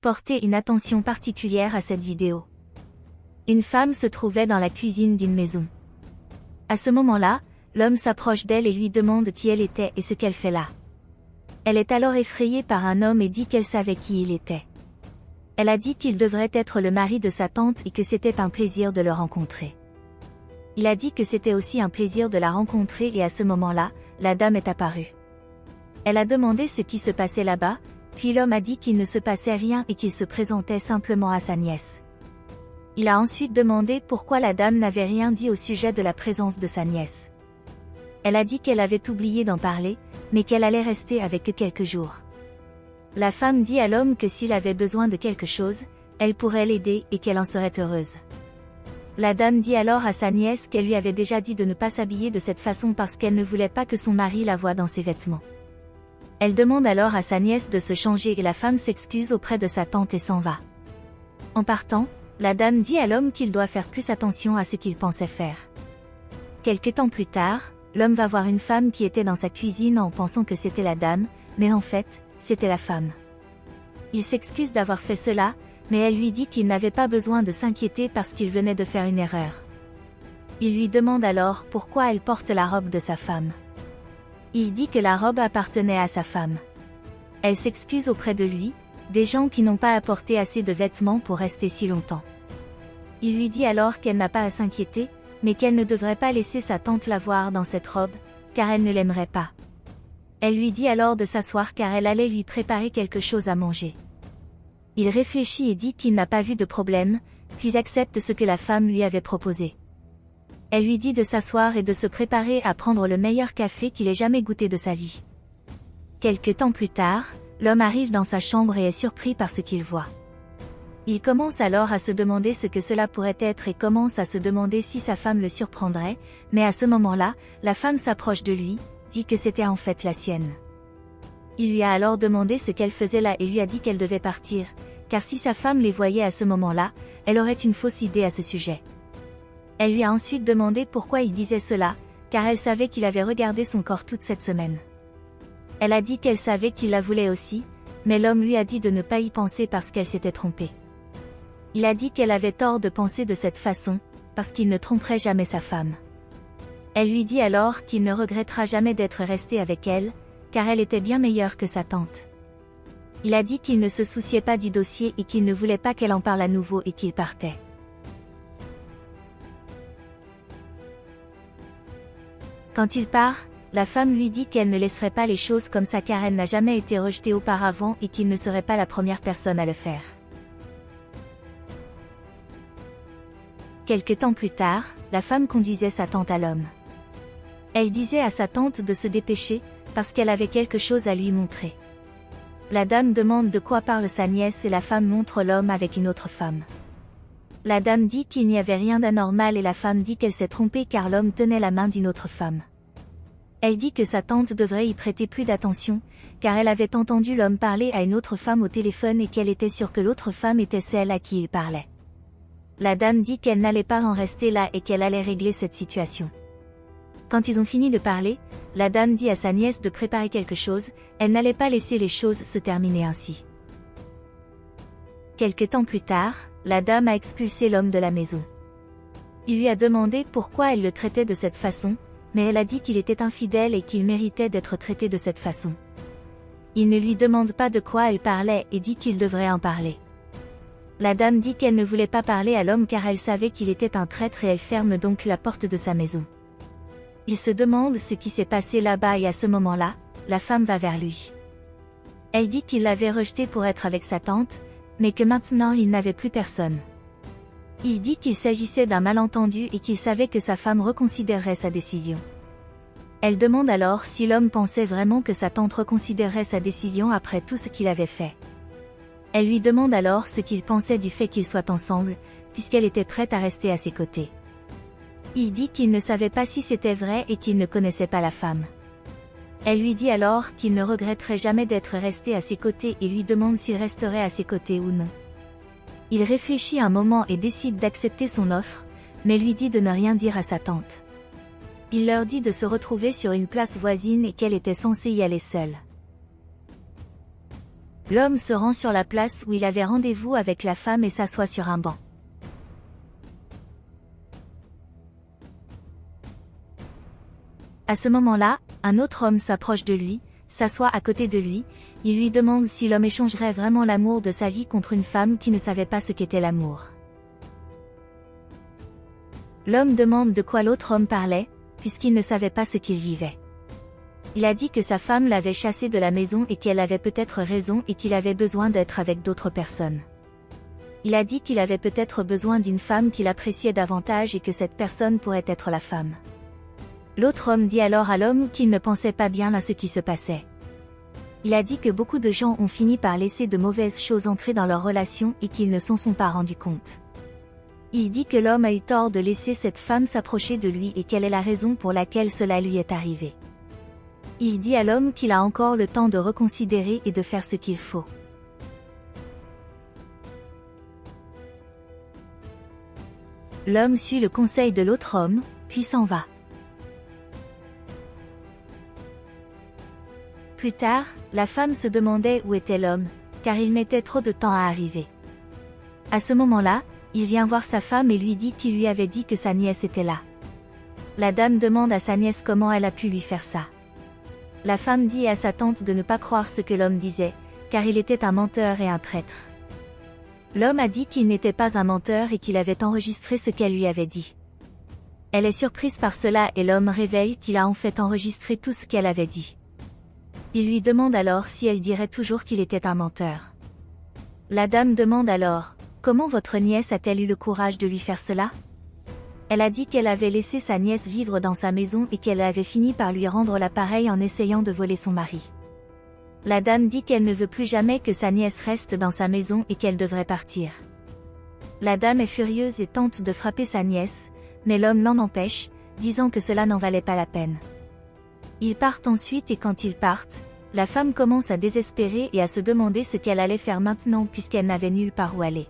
porter une attention particulière à cette vidéo. Une femme se trouvait dans la cuisine d'une maison. À ce moment-là, l'homme s'approche d'elle et lui demande qui elle était et ce qu'elle fait là. Elle est alors effrayée par un homme et dit qu'elle savait qui il était. Elle a dit qu'il devrait être le mari de sa tante et que c'était un plaisir de le rencontrer. Il a dit que c'était aussi un plaisir de la rencontrer et à ce moment-là, la dame est apparue. Elle a demandé ce qui se passait là-bas, puis l'homme a dit qu'il ne se passait rien et qu'il se présentait simplement à sa nièce. Il a ensuite demandé pourquoi la dame n'avait rien dit au sujet de la présence de sa nièce. Elle a dit qu'elle avait oublié d'en parler, mais qu'elle allait rester avec eux quelques jours. La femme dit à l'homme que s'il avait besoin de quelque chose, elle pourrait l'aider et qu'elle en serait heureuse. La dame dit alors à sa nièce qu'elle lui avait déjà dit de ne pas s'habiller de cette façon parce qu'elle ne voulait pas que son mari la voie dans ses vêtements. Elle demande alors à sa nièce de se changer et la femme s'excuse auprès de sa tante et s'en va. En partant, la dame dit à l'homme qu'il doit faire plus attention à ce qu'il pensait faire. Quelque temps plus tard, l'homme va voir une femme qui était dans sa cuisine en pensant que c'était la dame, mais en fait, c'était la femme. Il s'excuse d'avoir fait cela, mais elle lui dit qu'il n'avait pas besoin de s'inquiéter parce qu'il venait de faire une erreur. Il lui demande alors pourquoi elle porte la robe de sa femme. Il dit que la robe appartenait à sa femme. Elle s'excuse auprès de lui, des gens qui n'ont pas apporté assez de vêtements pour rester si longtemps. Il lui dit alors qu'elle n'a pas à s'inquiéter, mais qu'elle ne devrait pas laisser sa tante la voir dans cette robe, car elle ne l'aimerait pas. Elle lui dit alors de s'asseoir car elle allait lui préparer quelque chose à manger. Il réfléchit et dit qu'il n'a pas vu de problème, puis accepte ce que la femme lui avait proposé. Elle lui dit de s'asseoir et de se préparer à prendre le meilleur café qu'il ait jamais goûté de sa vie. Quelque temps plus tard, l'homme arrive dans sa chambre et est surpris par ce qu'il voit. Il commence alors à se demander ce que cela pourrait être et commence à se demander si sa femme le surprendrait, mais à ce moment-là, la femme s'approche de lui, dit que c'était en fait la sienne. Il lui a alors demandé ce qu'elle faisait là et lui a dit qu'elle devait partir, car si sa femme les voyait à ce moment-là, elle aurait une fausse idée à ce sujet. Elle lui a ensuite demandé pourquoi il disait cela, car elle savait qu'il avait regardé son corps toute cette semaine. Elle a dit qu'elle savait qu'il la voulait aussi, mais l'homme lui a dit de ne pas y penser parce qu'elle s'était trompée. Il a dit qu'elle avait tort de penser de cette façon, parce qu'il ne tromperait jamais sa femme. Elle lui dit alors qu'il ne regrettera jamais d'être resté avec elle, car elle était bien meilleure que sa tante. Il a dit qu'il ne se souciait pas du dossier et qu'il ne voulait pas qu'elle en parle à nouveau et qu'il partait. Quand il part, la femme lui dit qu'elle ne laisserait pas les choses comme ça car elle n'a jamais été rejetée auparavant et qu'il ne serait pas la première personne à le faire. Quelque temps plus tard, la femme conduisait sa tante à l'homme. Elle disait à sa tante de se dépêcher, parce qu'elle avait quelque chose à lui montrer. La dame demande de quoi parle sa nièce et la femme montre l'homme avec une autre femme. La dame dit qu'il n'y avait rien d'anormal et la femme dit qu'elle s'est trompée car l'homme tenait la main d'une autre femme. Elle dit que sa tante devrait y prêter plus d'attention, car elle avait entendu l'homme parler à une autre femme au téléphone et qu'elle était sûre que l'autre femme était celle à qui il parlait. La dame dit qu'elle n'allait pas en rester là et qu'elle allait régler cette situation. Quand ils ont fini de parler, la dame dit à sa nièce de préparer quelque chose, elle n'allait pas laisser les choses se terminer ainsi. Quelque temps plus tard, la dame a expulsé l'homme de la maison. Il lui a demandé pourquoi elle le traitait de cette façon, mais elle a dit qu'il était infidèle et qu'il méritait d'être traité de cette façon. Il ne lui demande pas de quoi elle parlait et dit qu'il devrait en parler. La dame dit qu'elle ne voulait pas parler à l'homme car elle savait qu'il était un traître et elle ferme donc la porte de sa maison. Il se demande ce qui s'est passé là-bas et à ce moment-là, la femme va vers lui. Elle dit qu'il l'avait rejeté pour être avec sa tante, mais que maintenant il n'avait plus personne. Il dit qu'il s'agissait d'un malentendu et qu'il savait que sa femme reconsidérerait sa décision. Elle demande alors si l'homme pensait vraiment que sa tante reconsidérerait sa décision après tout ce qu'il avait fait. Elle lui demande alors ce qu'il pensait du fait qu'ils soient ensemble, puisqu'elle était prête à rester à ses côtés. Il dit qu'il ne savait pas si c'était vrai et qu'il ne connaissait pas la femme. Elle lui dit alors qu'il ne regretterait jamais d'être resté à ses côtés et lui demande s'il resterait à ses côtés ou non. Il réfléchit un moment et décide d'accepter son offre, mais lui dit de ne rien dire à sa tante. Il leur dit de se retrouver sur une place voisine et qu'elle était censée y aller seule. L'homme se rend sur la place où il avait rendez-vous avec la femme et s'assoit sur un banc. À ce moment-là, un autre homme s'approche de lui, s'assoit à côté de lui, il lui demande si l'homme échangerait vraiment l'amour de sa vie contre une femme qui ne savait pas ce qu'était l'amour. L'homme demande de quoi l'autre homme parlait, puisqu'il ne savait pas ce qu'il vivait. Il a dit que sa femme l'avait chassé de la maison et qu'elle avait peut-être raison et qu'il avait besoin d'être avec d'autres personnes. Il a dit qu'il avait peut-être besoin d'une femme qu'il appréciait davantage et que cette personne pourrait être la femme. L'autre homme dit alors à l'homme qu'il ne pensait pas bien à ce qui se passait. Il a dit que beaucoup de gens ont fini par laisser de mauvaises choses entrer dans leur relation et qu'ils ne s'en sont pas rendus compte. Il dit que l'homme a eu tort de laisser cette femme s'approcher de lui et quelle est la raison pour laquelle cela lui est arrivé. Il dit à l'homme qu'il a encore le temps de reconsidérer et de faire ce qu'il faut. L'homme suit le conseil de l'autre homme, puis s'en va. Plus tard, la femme se demandait où était l'homme, car il mettait trop de temps à arriver. À ce moment-là, il vient voir sa femme et lui dit qu'il lui avait dit que sa nièce était là. La dame demande à sa nièce comment elle a pu lui faire ça. La femme dit à sa tante de ne pas croire ce que l'homme disait, car il était un menteur et un traître. L'homme a dit qu'il n'était pas un menteur et qu'il avait enregistré ce qu'elle lui avait dit. Elle est surprise par cela et l'homme révèle qu'il a en fait enregistré tout ce qu'elle avait dit. Il lui demande alors si elle dirait toujours qu'il était un menteur. La dame demande alors, comment votre nièce a-t-elle eu le courage de lui faire cela? Elle a dit qu'elle avait laissé sa nièce vivre dans sa maison et qu'elle avait fini par lui rendre l'appareil en essayant de voler son mari. La dame dit qu'elle ne veut plus jamais que sa nièce reste dans sa maison et qu'elle devrait partir. La dame est furieuse et tente de frapper sa nièce, mais l'homme l'en empêche, disant que cela n'en valait pas la peine. Ils partent ensuite et quand ils partent, la femme commence à désespérer et à se demander ce qu'elle allait faire maintenant puisqu'elle n'avait nulle part où aller.